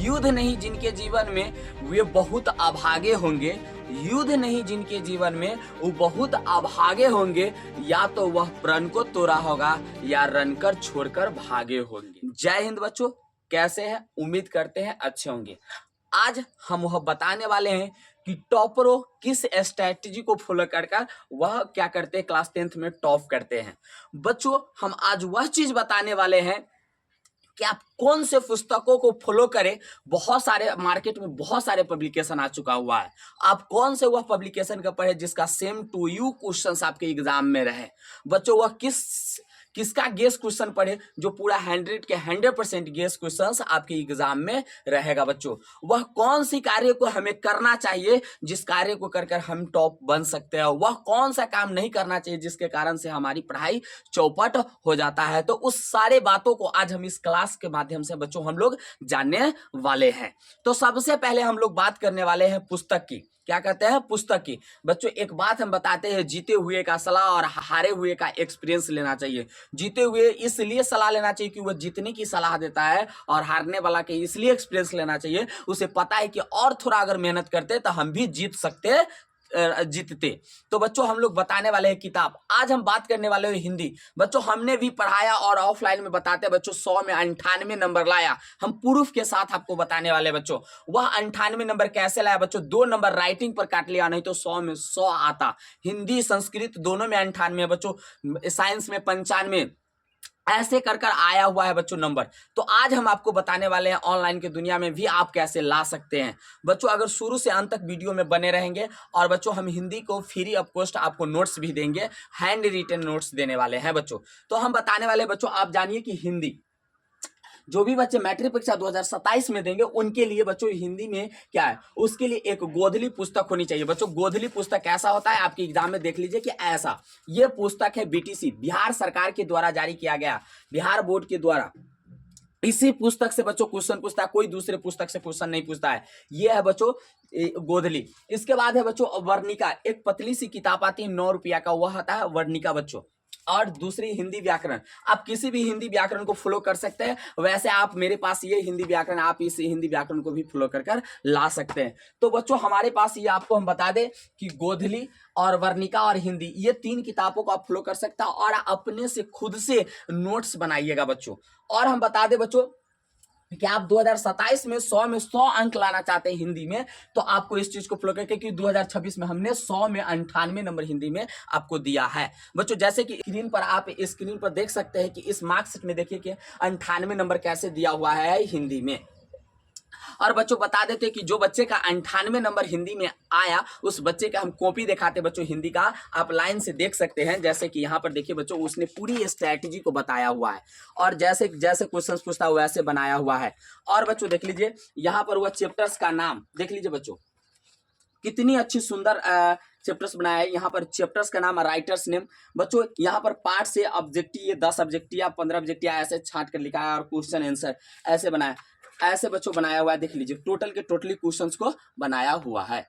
युद्ध नहीं जिनके जीवन में वे बहुत अभागे होंगे, युद्ध नहीं जिनके जीवन में वो बहुत अभागे होंगे, या तो वह प्रण को तोड़ा होगा या रन कर छोड़कर भागे होंगे। जय हिंद बच्चों, कैसे हैं? उम्मीद करते हैं अच्छे होंगे। आज हम वह बताने वाले हैं कि टॉपरों किस स्ट्रैटेजी को फॉलो कर वह क्या करते हैं, क्लास 10th में टॉप करते हैं। बच्चों हम आज वह चीज बताने वाले हैं कि आप कौन से पुस्तकों को फॉलो करें। बहुत सारे मार्केट में बहुत सारे पब्लिकेशन आ चुका हुआ है, आप कौन से वह पब्लिकेशन का पढ़े जिसका सेम टू यू क्वेश्चंस आपके एग्जाम में रहे। बच्चों वह किसका गेस क्वेश्चन पढ़े जो पूरा 100 के 100% गेस क्वेश्चंस आपके एग्जाम में रहेगा। बच्चों वह कौन सी कार्य को हमें करना चाहिए जिस कार्य को कर हम टॉप बन सकते हैं, वह कौन सा काम नहीं करना चाहिए जिसके कारण से हमारी पढ़ाई चौपट हो जाता है। तो उस सारे बातों को आज हम इस क्लास के माध्यम से बच्चों हम लोग जानने वाले हैं। तो सबसे पहले हम लोग बात करने वाले हैं पुस्तक की। क्या कहते हैं? पुस्तक की। बच्चों एक बात हम बताते हैं, जीते हुए का सलाह और हारे हुए का एक्सपीरियंस लेना चाहिए। जीते हुए इसलिए सलाह लेना चाहिए कि वह जीतने की सलाह देता है, और हारने वाला के इसलिए एक्सपीरियंस लेना चाहिए, उसे पता है कि और थोड़ा अगर मेहनत करते तो हम भी जीतते। तो बच्चों हम लोग बताने वाले हैं किताब। आज हम बात करने वाले हैं हिंदी। बच्चों हमने भी पढ़ाया और ऑफलाइन में बताते हैं बच्चों 100 में 98 नंबर लाया, हम प्रूफ के साथ आपको बताने वाले हैं। बच्चों वह 98 नंबर कैसे लाया? बच्चों 2 नंबर राइटिंग पर काट लिया, नहीं तो 100 में 100 आता। हिंदी संस्कृत दोनों में 98, बच्चों साइंस में 95, ऐसे कर आया हुआ है बच्चों नंबर। तो आज हम आपको बताने वाले हैं ऑनलाइन की दुनिया में भी आप कैसे ला सकते हैं। बच्चों अगर शुरू से अंत तक वीडियो में बने रहेंगे, और बच्चों हम हिंदी को फ्री ऑफ कॉस्ट आपको नोट्स भी देंगे, हैंड रिटन नोट्स देने वाले हैं बच्चों। तो हम बताने वाले बच्चों, आप जानिए कि हिंदी जो भी बच्चे मैट्रिक परीक्षा 2027 में देंगे उनके लिए बच्चों हिंदी में क्या है, उसके लिए एक गोधली पुस्तक होनी चाहिए। बच्चों गोधली पुस्तक कैसा होता है आपके एग्जाम में देख लीजिए कि ऐसा, ये पुस्तक है बीटीसी बिहार सरकार के द्वारा जारी किया गया, बिहार बोर्ड के द्वारा। इसी पुस्तक से बच्चों क्वेश्चन पूछता है, कोई दूसरे पुस्तक से क्वेश्चन नहीं पूछता है। ये है बच्चों गोधली। इसके बाद है बच्चों वर्णिका, एक पतली सी किताब आती है 9 रुपया का, वह आता है वर्णिका बच्चों। और दूसरी हिंदी व्याकरण, आप किसी भी हिंदी व्याकरण को फॉलो कर सकते हैं। वैसे आप मेरे पास ये हिंदी व्याकरण, आप इस हिंदी व्याकरण को भी फॉलो कर ला सकते हैं। तो बच्चों हमारे पास ये आपको हम बता दें कि गोधली और वर्णिका और हिंदी, ये 3 किताबों को आप फॉलो कर सकते हैं, और अपने से खुद से नोट्स बनाइएगा बच्चों। और हम बता दें बच्चों कि आप 2027 में 100 अंक लाना चाहते हैं हिंदी में, तो आपको इस चीज को फॉलो करके, कि 2026 में हमने 100 में 98 नंबर हिंदी में आपको दिया है। बच्चों जैसे कि आप स्क्रीन पर देख सकते हैं कि इस मार्क्सिट में देखिए कि 98 नंबर कैसे दिया हुआ है हिंदी में। और बच्चों बता देते कि जो बच्चे का 98 नंबर हिंदी में आया, उस बच्चे का हम कॉपी दिखाते बच्चों हिंदी का, आप लाइन से देख सकते हैं। जैसे कि यहाँ पर देखिए बच्चों, उसने पूरी स्ट्रैटेजी को बताया हुआ है, और जैसे जैसे क्वेश्चंस पूछता है वैसे बनाया हुआ है। और बच्चों देख लीजिए यहाँ पर वह चैप्टर्स का नाम देख लीजिए बच्चों, कितनी अच्छी सुंदर चैप्टर्स बनाया है। यहाँ पर चैप्टर्स का नाम, राइटर्स नेम। बच्चों यहाँ पर पार्ट से ऑब्जेक्टिव 10 ऑब्जेक्टिव या 15 ऑब्जेक्टिव ऐसे छांट कर लिखा है, और क्वेश्चन आंसर ऐसे बनाया, ऐसे बच्चों बनाया हुआ है। देख लीजिए टोटल के टोटली क्वेश्चंस को बनाया हुआ है,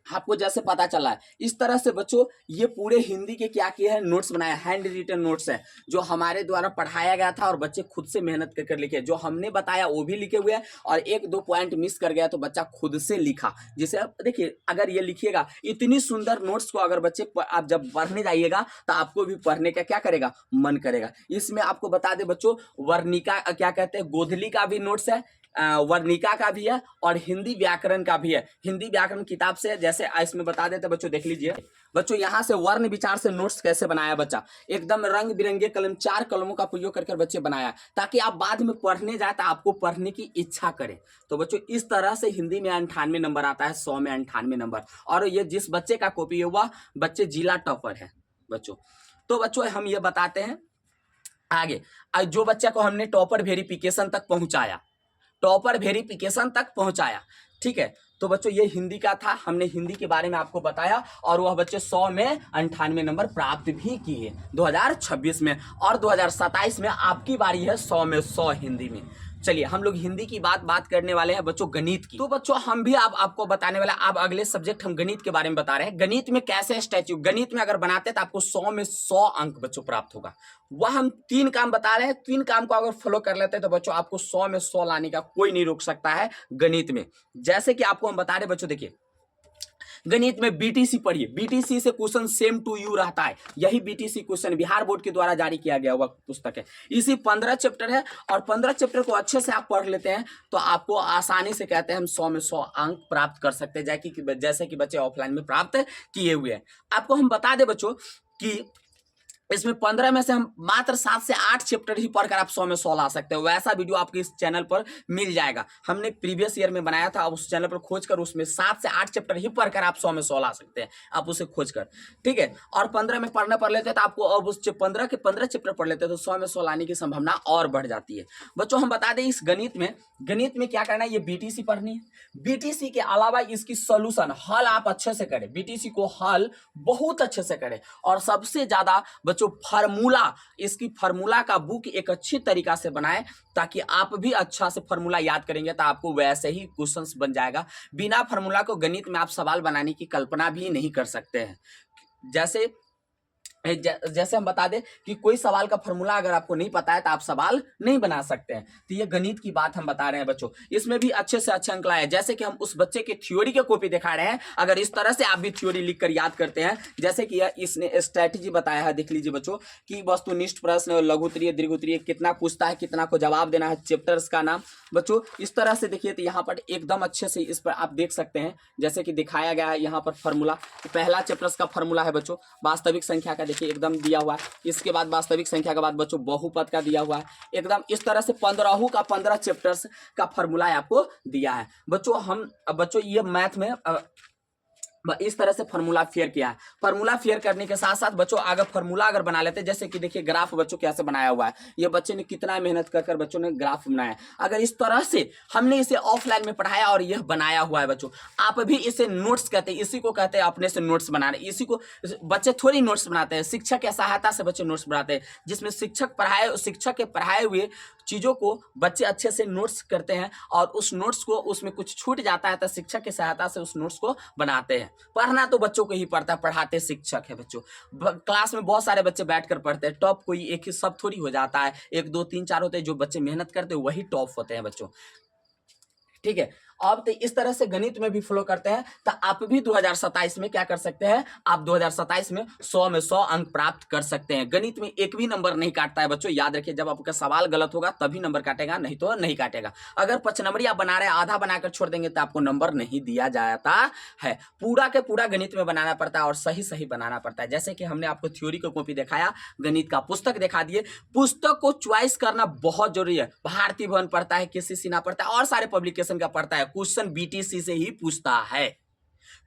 आपको जैसे पता चला है। इस तरह से बच्चों ये पूरे हिंदी के क्या किए हैं, नोट्स बनाया, हैंड रिटन नोट्स है, जो हमारे द्वारा पढ़ाया गया था और बच्चे खुद से मेहनत कर लिखे। जो हमने बताया वो भी लिखे हुए हैं, और 1-2 पॉइंट मिस कर गया तो बच्चा खुद से लिखा। जिसे आप देखिए, अगर ये लिखिएगा इतनी सुंदर नोट्स को, अगर बच्चे आप जब पढ़ने जाइएगा तो आपको भी पढ़ने का क्या करेगा, मन करेगा। इसमें आपको बता दे बच्चों, वर्णिका क्या कहते हैं, गोधली का भी नोट्स है, वर्णिका का भी है, और हिंदी व्याकरण का भी है। हिंदी व्याकरण किताब से जैसे इसमें बता देते बच्चों, देख लीजिए बच्चों यहाँ से वर्ण विचार से नोट्स कैसे बनाया बच्चा, एकदम रंग बिरंगे कलम, 4 कलमों का प्रयोग कर बच्चे बनाया, ताकि आप बाद में पढ़ने जाए तो आपको पढ़ने की इच्छा करे। तो बच्चों इस तरह से हिंदी में 98 नंबर आता है, 100 में 98 नंबर। और ये जिस बच्चे का कॉपी है वह बच्चे जिला टॉपर है बच्चों। तो बच्चों हम ये बताते हैं आगे, जो बच्चे को हमने टॉपर वेरिफिकेशन तक पहुंचाया, ठीक है। तो बच्चों ये हिंदी का था, हमने हिंदी के बारे में आपको बताया, और वह बच्चे 100 में 98 नंबर प्राप्त भी किए 2026 में। और 2027 में आपकी बारी है 100 में 100 हिंदी में। चलिए हम लोग हिंदी की बात करने वाले हैं बच्चों गणित की। तो बच्चों हम भी आपको बताने वाला, अब अगले सब्जेक्ट हम गणित के बारे में बता रहे हैं। गणित में कैसे स्टैच्यू, गणित में अगर बनाते हैं तो आपको 100 में 100 अंक बच्चों प्राप्त होगा। वह हम 3 काम बता रहे हैं, 3 काम को अगर फॉलो कर लेते हैं तो बच्चों आपको 100 में 100 लाने का कोई नहीं रोक सकता है गणित में। जैसे कि आपको हम बता रहे बच्चों, देखिए गणित में बीटीसी पढ़िए, बीटीसी से क्वेश्चन सेम टू यू रहता है। यही बीटीसी क्वेश्चन बिहार बोर्ड के द्वारा जारी किया गया हुआ पुस्तक है। इसी 15 चैप्टर है और 15 चैप्टर को अच्छे से आप पढ़ लेते हैं तो आपको आसानी से कहते हैं हम 100 में 100 अंक प्राप्त कर सकते हैं, जैसे कि बच्चे ऑफलाइन में प्राप्त किए हुए हैं। आपको हम बता दें बच्चों कि इसमें 15 में से हम मात्र 7 से 8 चैप्टर ही पढ़कर आप 100 में 100 ला सकते हो। वैसा वीडियो आपके इस चैनल पर मिल जाएगा। हमने प्रीवियस ईयर में बनाया था, उस चैनल पर खोजकर उसमें 7 से 8 चैप्टर ही पढ़कर आप 100 में 100 ला सकते हैं, आप उसे खोजकर, ठीक है। और 15 में पढ़ लेते हैं तो आपको अब उस 15 के 15 चैप्टर पढ़ लेते हैं तो 100 में 100 लाने की संभावना और बढ़ जाती है। बच्चों हम बता दें इस गणित में क्या करना है, ये बीटीसी पढ़नी है। बीटीसी के अलावा इसकी सोल्यूशन हल आप अच्छे से करें, बीटीसी को हल बहुत अच्छे से करें। और सबसे ज्यादा बच्चों फार्मूला, इसकी फार्मूला का बुक एक अच्छी तरीका से बनाएं ताकि आप भी अच्छा से फार्मूला याद करेंगे तो आपको वैसे ही क्वेश्चंस बन जाएगा। बिना फार्मूला को गणित में आप सवाल बनाने की कल्पना भी नहीं कर सकते हैं। जैसे हम बता दें कि कोई सवाल का फॉर्मूला अगर आपको नहीं पता है तो आप सवाल नहीं बना सकते हैं। तो ये गणित की बात हम बता रहे हैं बच्चों। इसमें भी अच्छे से अच्छे अंक लाए, जैसे कि हम उस बच्चे की थ्योरी के कॉपी दिखा रहे हैं। अगर इस तरह से आप भी थ्योरी लिखकर याद करते हैं, जैसे कि इसने स्ट्रैटेजी बताया है, देख लीजिए बच्चों कि वस्तुनिष्ठ प्रश्न, लघुत्तरीय, दीर्घोत्तरीय कितना पूछता है, कितना को जवाब देना है, चैप्टर्स का नाम। बच्चों इस तरह से देखिए तो यहाँ पर एकदम अच्छे से इस पर आप देख सकते हैं, जैसे कि दिखाया गया है यहाँ पर फॉर्मूला। पहला चैप्टर्स का फॉर्मूला है बच्चों वास्तविक संख्या का, देखिए एकदम दिया हुआ है। इसके बाद वास्तविक संख्या के बाद बच्चों बहुपद का दिया हुआ है। एकदम इस तरह से 15 का 15 चैप्टर्स का फॉर्मूला आपको दिया है बच्चों। ये मैथ में इस तरह से फार्मूला फेयर किया है। फार्मूला फेयर करने के साथ साथ बच्चों अगर फार्मूला अगर बना लेते हैं, जैसे कि देखिए ग्राफ बच्चों कैसे बनाया हुआ है, ये बच्चे ने कितना मेहनत कर बच्चों ने ग्राफ बनाया। अगर इस तरह से हमने इसे ऑफलाइन में पढ़ाया और यह बनाया हुआ है बच्चों, आप भी इसे नोट्स कहते हैं, इसी को कहते हैं अपने से नोट्स बनाना। इसी को बच्चे थोड़ी नोट्स बनाते हैं, शिक्षक की सहायता से बच्चे नोट्स बनाते हैं, जिसमें शिक्षक के पढ़ाए हुए चीजों को बच्चे अच्छे से नोट्स करते हैं और उस नोट्स को उसमें कुछ छूट जाता है तो शिक्षक की सहायता से उस नोट्स को बनाते हैं। पढ़ना तो बच्चों को ही पड़ता है, पढ़ाते शिक्षक है बच्चों। क्लास में बहुत सारे बच्चे बैठकर पढ़ते हैं, टॉप कोई एक ही सब थोड़ी हो जाता है, 1 2 3 4 होते हैं। जो बच्चे मेहनत करते हैं वही टॉप होते हैं बच्चों, ठीक है। अब तो इस तरह से गणित में भी फॉलो करते हैं तो आप भी 2027 में क्या कर सकते हैं, आप 2027 में 100 में 100 अंक प्राप्त कर सकते हैं। गणित में एक भी नंबर नहीं काटता है बच्चों, याद रखिए। जब आपका सवाल गलत होगा तभी नंबर काटेगा, नहीं तो नहीं काटेगा। अगर 5 नंबरी आप बना रहे हैं, आधा बनाकर छोड़ देंगे तो आपको नंबर नहीं दिया जाता है। पूरा के पूरा गणित में बनाना पड़ता है और सही सही बनाना पड़ता है। जैसे कि हमने आपको थ्योरी का कॉपी दिखाया, गणित का पुस्तक दिखा दिए। पुस्तक को चॉइस करना बहुत जरूरी है। भारती भवन पढ़ता है, केसी सिन्हा पढ़ता है और सारे पब्लिकेशन का पढ़ता है। क्वेश्चन बीटीसी से ही पूछता है,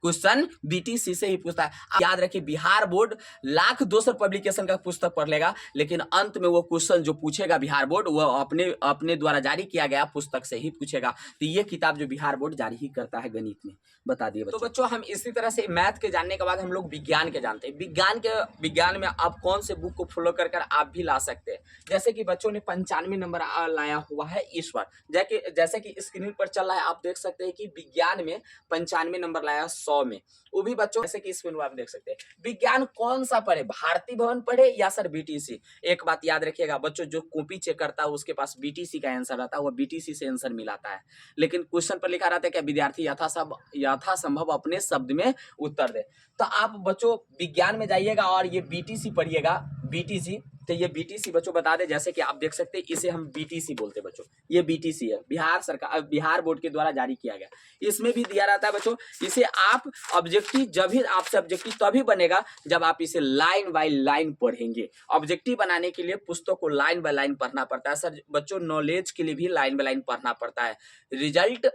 क्वेश्चन बीटीसी से ही पूछता है। याद रखिए बिहार बोर्ड लाख 200 पब्लिकेशन का पुस्तक पढ़ लेगा, लेकिन अंत में वो क्वेश्चन जो पूछेगा बिहार बोर्ड वो अपने द्वारा जारी किया गया पुस्तक से ही पूछेगा। तो ये किताब जो बिहार बोर्ड जारी ही करता है गणित में, बता दिए बच्चों। तो बच्चों हम इसी तरह से मैथ के जानने के बाद हम लोग विज्ञान के जानते हैं। विज्ञान में आप कौन से बुक को फॉलो कर आप भी ला सकते हैं। जैसे कि बच्चों ने 95 नंबर लाया हुआ है ईश्वर, जैसे कि स्क्रीन पर चल रहा है, आप देख सकते हैं कि विज्ञान में 95 नंबर लाया 100 में। वो भी बच्चों जैसे कि इसमें आप देख सकते हैं। विज्ञान कौन सा पढ़े, भारती भवन पढ़े या सर बीटीसी। एक बात याद रखिएगा बच्चों, जो कॉपी चेक करता है उसके पास बीटीसी का आंसर रहता है, वो बीटीसी से आंसर मिलाता है। लेकिन क्वेश्चन पर लिखा रहता है कि विद्यार्थी यथासंभव अपने शब्द में उत्तर दे। तो आप बच्चों विज्ञान में जाइएगा और ये बीटीसी पढ़िएगा, बीटीसी। तो ये बीटीसी बच्चों बता दे, जैसे कि आप देख सकते हैं इसे हम बीटीसी बोलते हैं बच्चों। ये बीटीसी है, बिहार बोर्ड के द्वारा जारी किया गया। इसमें भी दिया रहता है बच्चों, इसे आप ऑब्जेक्टिव, जब भी आपसे ऑब्जेक्टिव तभी बनेगा जब आप इसे लाइन बाय लाइन पढ़ेंगे। ऑब्जेक्टिव बनाने के लिए पुस्तक को लाइन बाय लाइन पढ़ना पड़ता है सर बच्चों। नॉलेज के लिए भी लाइन बाय लाइन पढ़ना पड़ता है। रिजल्ट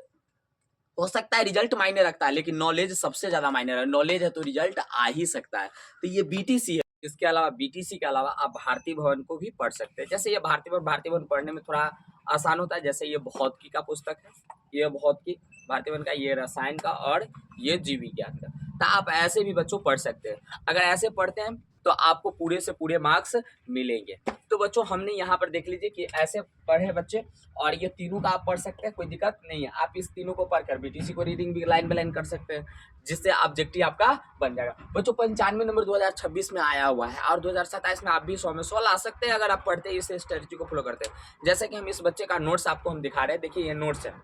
हो सकता है रिजल्ट मायने रखता है, लेकिन नॉलेज सबसे ज्यादा मायने रखता है। नॉलेज है तो रिजल्ट आ ही सकता है। तो ये बीटीसी है। इसके अलावा बीटीसी के अलावा आप भारती भवन को भी पढ़ सकते हैं। जैसे ये भारती भवन पढ़ने में थोड़ा आसान होता है। जैसे ये भौतिकी का पुस्तक है, ये भौतिकी भारती भवन का, ये रसायन का और ये जीव विज्ञान का। तो आप ऐसे भी बच्चों पढ़ सकते हैं। अगर ऐसे पढ़ते हैं तो आपको पूरे से पूरे मार्क्स मिलेंगे। तो बच्चों हमने यहाँ पर देख लीजिए कि ऐसे पढ़े बच्चे, और ये तीनों का आप पढ़ सकते हैं, कोई दिक्कत नहीं है। आप इस तीनों को पढ़कर बीटीसी को रीडिंग भी लाइन बाय लाइन कर सकते हैं, जिससे ऑब्जेक्टिव आपका बन जाएगा। बच्चों 95 नंबर 2026 में आया हुआ है, और 2027 में आप भी 100 में 100 ला सकते हैं अगर आप पढ़ते हैं, इस स्ट्रेटजी को फॉलो करते हैं। जैसे कि हम इस बच्चे का नोट्स आपको हम दिखा रहे हैं, देखिए ये नोट्स है,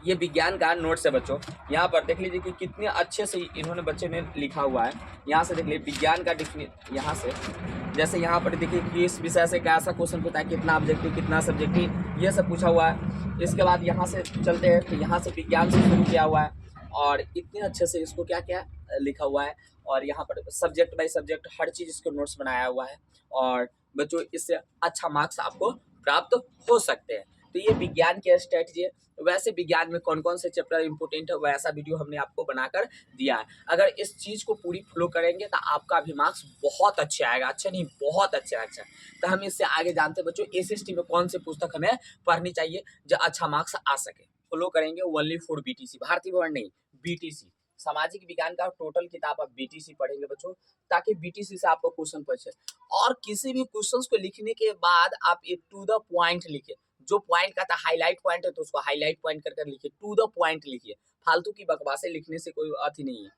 ये विज्ञान का नोट्स है बच्चों। यहाँ पर देख लीजिए कि कितने अच्छे से इन्होंने बच्चे ने लिखा हुआ है। यहाँ से देख लीजिए विज्ञान का यहाँ से, जैसे यहाँ पर देखिए कि इस विषय से कैसा क्वेश्चन पूछा है, कितना ऑब्जेक्टिव कितना सब्जेक्टिव, ये सब पूछा हुआ है। इसके बाद यहाँ से चलते हैं तो यहाँ से विज्ञान से शुरू किया हुआ है, और इतने अच्छे से इसको क्या क्या लिखा हुआ है, और यहाँ पर सब्जेक्ट बाई सब्जेक्ट हर चीज़ इसको नोट्स बनाया हुआ है। और बच्चों इससे अच्छा मार्क्स आपको प्राप्त हो सकते हैं। तो ये विज्ञान की स्ट्रेटजी है। वैसे विज्ञान में कौन कौन से चैप्टर इंपोर्टेंट है वैसा वीडियो हमने आपको बनाकर दिया है। अगर इस चीज़ को पूरी फॉलो करेंगे तो आपका भी मार्क्स बहुत अच्छे आएगा, अच्छा नहीं बहुत अच्छा। तो हम इससे आगे जानते हैं बच्चों एसएसटी में कौन सी पुस्तक हमें पढ़नी चाहिए जो अच्छा मार्क्स आ सके। फॉलो करेंगे ओनली फॉर बीटीसी, भारतीय भवन नहीं, बीटीसी सामाजिक विज्ञान का टोटल किताब आप बीटीसी पढ़ेंगे बच्चों, ताकि बीटीसी से आपको क्वेश्चन पूछे। और किसी भी क्वेश्चंस को लिखने के बाद आप एक टू द पॉइंट लिखे, जो पॉइंट का था हाईलाइट पॉइंट है तो उसको हाईलाइट पॉइंट कर लिखिए, टू द पॉइंट लिखिए, फालतू की बकवासें लिखने से कोई अर्थ ही नहीं है।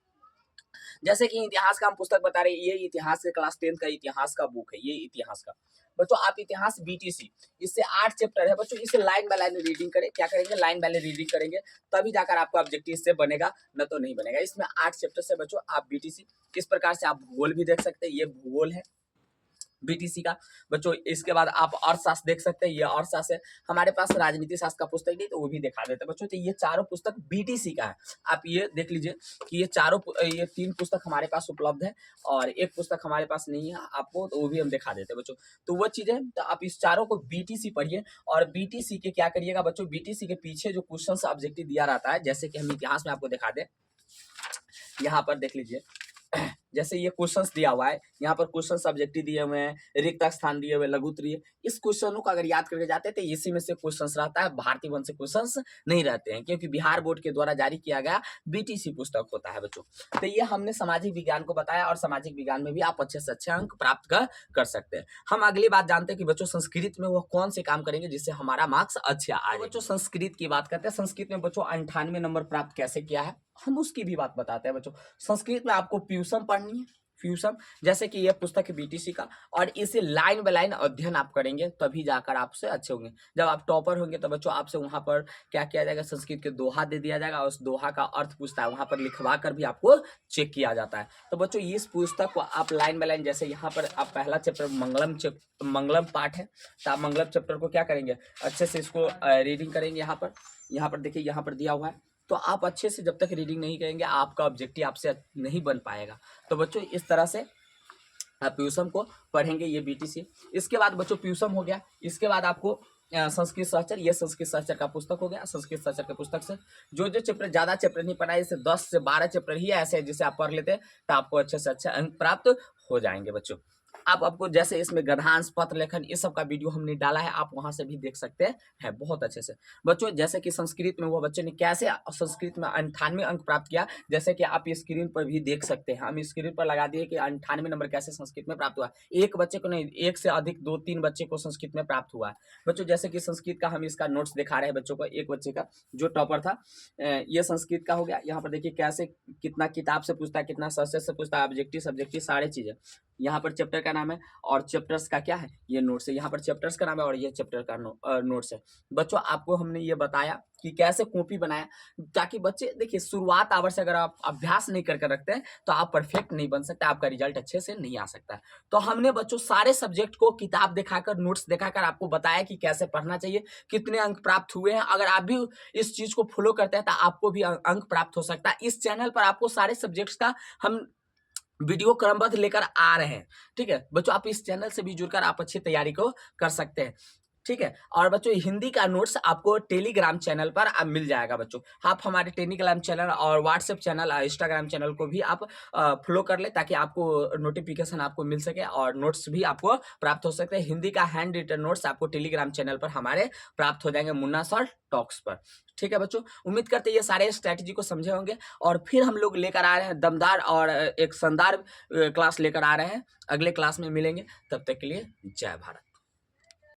जैसे कि इतिहास का हम पुस्तक बता रहे हैं, ये इतिहास के क्लास 10 का इतिहास का बुक है, ये इतिहास का बच्चों। आप इतिहास बीटीसी, इससे 8 चैप्टर है बच्चों, इसे लाइन बाय लाइन रीडिंग करें। क्या करेंगे? लाइन बाय लाइन रीडिंग करेंगे, तभी जाकर आपका ऑब्जेक्टिव इससे बनेगा, न तो नहीं बनेगा। इसमें 8 चैप्टर से बच्चों आप बीटीसी, किस प्रकार से आप भूगोल भी देख सकते हैं, ये भूगोल है बीटीसी का बच्चों। इसके बाद आप अर्थशास्त्र देख सकते हैं, ये अर्थशास्त्र है। हमारे पास राजनीति शास्त्र का पुस्तक नहीं तो वो भी दिखा देते हैं बच्चों। तो ये चारों पुस्तक बीटीसी का है। आप ये देख लीजिए कि ये 3 पुस्तक हमारे पास उपलब्ध है, और एक पुस्तक हमारे पास नहीं है आपको, तो वो भी हम दिखा देते हैं बच्चों। तो वो चीजें, तो आप इस चारों को बीटीसी पढ़िए। और बीटीसी के क्या करिएगा बच्चों, बीटीसी के पीछे जो क्वेश्चन ऑब्जेक्टिव दिया रहता है, जैसे कि हम इतिहास में आपको दिखा दें, यहाँ पर देख लीजिए जैसे ये क्वेश्चंस दिया हुआ है, यहाँ पर क्वेश्चन सब्जेक्टिव दिए हुए हैं, रिक्त स्थान दिए हुए, लघुत्तरीय। इस क्वेश्चनों को अगर याद करके जाते हैं तो इसी में से क्वेश्चंस रहता है, भारतीय वन से क्वेश्चंस नहीं रहते हैं, क्योंकि बिहार बोर्ड के द्वारा जारी किया गया बीटीसी पुस्तक होता है बच्चों। तो ये हमने सामाजिक विज्ञान को बताया, और सामाजिक विज्ञान में भी आप अच्छे से अच्छे अंक प्राप्त कर सकते हैं। हम अगली बात जानते हैं कि बच्चों संस्कृत में वो कौन से काम करेंगे जिससे हमारा मार्क्स अच्छा आए। बच्चों संस्कृत की बात करते हैं, संस्कृत में बच्चों 98 नंबर प्राप्त कैसे किया है, हम उसकी भी बात बताते हैं बच्चों। संस्कृत में आपको फ्यूजन पढ़नी है, फ्यूजन, जैसे कि यह पुस्तक है बीटीसी का, और इसे लाइन बाय लाइन अध्ययन आप करेंगे, तभी जाकर आपसे अच्छे होंगे। जब आप टॉपर होंगे तो बच्चों आपसे वहां पर क्या किया जाएगा, संस्कृत के दोहा दे दिया जाएगा, और उस दोहा का अर्थ पूछता है, वहां पर लिखवा कर भी आपको चेक किया जाता है। तो बच्चों इस पुस्तक को आप लाइन बाय लाइन, जैसे यहाँ पर आप पहला चैप्टर मंगलम पाठ है, तो आप मंगलम चैप्टर को क्या करेंगे, अच्छे से इसको रीडिंग करेंगे। यहाँ पर देखिए, यहाँ पर दिया हुआ है, तो आप अच्छे से जब तक रीडिंग नहीं करेंगे आपका ऑब्जेक्टिव आपसे नहीं बन पाएगा। तो बच्चों इस तरह से आप प्यूसम को पढ़ेंगे, ये बीटीसी। इसके बाद बच्चों प्यूसम हो गया, इसके बाद आपको संस्कृत सहचर, ये संस्कृत सहचर का पुस्तक हो गया। संस्कृत सहचर के पुस्तक से जो चैप्टर, ज़्यादा चैप्टर नहीं पढ़ा है, जैसे 10 से 12 चैप्टर ही ऐसे है जिसे आप पढ़ लेते हैं तो आपको अच्छे से अच्छे अंक प्राप्त हो जाएंगे बच्चों। आपको जैसे इसमें गद्यांश, पत्र लेखन, इस सब का वीडियो हमने डाला है, आप वहां से भी देख सकते हैं बहुत अच्छे से बच्चों। जैसे कि संस्कृत में वो बच्चे ने कैसे संस्कृत में 98 अंक प्राप्त किया, जैसे कि आप स्क्रीन पर भी देख सकते हैं, हम स्क्रीन पर लगा दिए कि 98 नंबर कैसे संस्कृत में प्राप्त हुआ। एक बच्चे को नहीं, एक से अधिक 2-3 बच्चे को संस्कृत में प्राप्त हुआ है बच्चों। जैसे कि संस्कृत का हम इसका नोट्स दिखा रहे हैं बच्चों को, एक बच्चे का जो टॉपर था, ये संस्कृत का हो गया। यहाँ पर देखिए कैसे कितना किताब से पूछता है, कितना सब्जेक्ट से पूछता है, ऑब्जेक्टिव सब्जेक्टिव सारी चीजें। यहाँ पर चैप्टर का नाम है, और चैप्टर्स का क्या है, ये नोट्स है। यहाँ पर चैप्टर्स का नाम है और ये चैप्टर का नोट्स है बच्चों। आपको हमने ये बताया कि कैसे कॉपी बनाया, ताकि बच्चे देखिए शुरुआत आवर से अगर आप अभ्यास नहीं करके रखते हैं तो आप परफेक्ट नहीं बन सकते, आपका रिजल्ट अच्छे से नहीं आ सकता। तो हमने बच्चों सारे सब्जेक्ट को किताब दिखाकर, नोट्स दिखाकर आपको बताया कि कैसे पढ़ना चाहिए, कितने अंक प्राप्त हुए हैं। अगर आप भी इस चीज को फॉलो करते हैं तो आपको भी अंक प्राप्त हो सकता है। इस चैनल पर आपको सारे सब्जेक्ट्स का हम वीडियो क्रमबद्ध लेकर आ रहे हैं, ठीक है बच्चों। आप इस चैनल से भी जुड़कर आप अच्छी तैयारी को कर सकते हैं। ठीक है। और बच्चों हिंदी का नोट्स आपको टेलीग्राम चैनल पर आप मिल जाएगा बच्चों। आप हमारे टेलीग्राम चैनल और व्हाट्सएप चैनल इंस्टाग्राम चैनल को भी आप फॉलो कर ले, ताकि आपको नोटिफिकेशन आपको मिल सके और नोट्स भी आपको प्राप्त हो सकते हैं। हिंदी का हैंड रिटन नोट्स आपको टेलीग्राम चैनल पर हमारे प्राप्त हो जाएंगे, मुन्ना सर टॉक्स पर। ठीक है बच्चों, उम्मीद करते हैं ये सारे स्ट्रैटेजी को समझे होंगे। और फिर हम लोग लेकर आ रहे हैं दमदार और एक शानदार क्लास लेकर आ रहे हैं। अगले क्लास में मिलेंगे, तब तक के लिए जय भारत।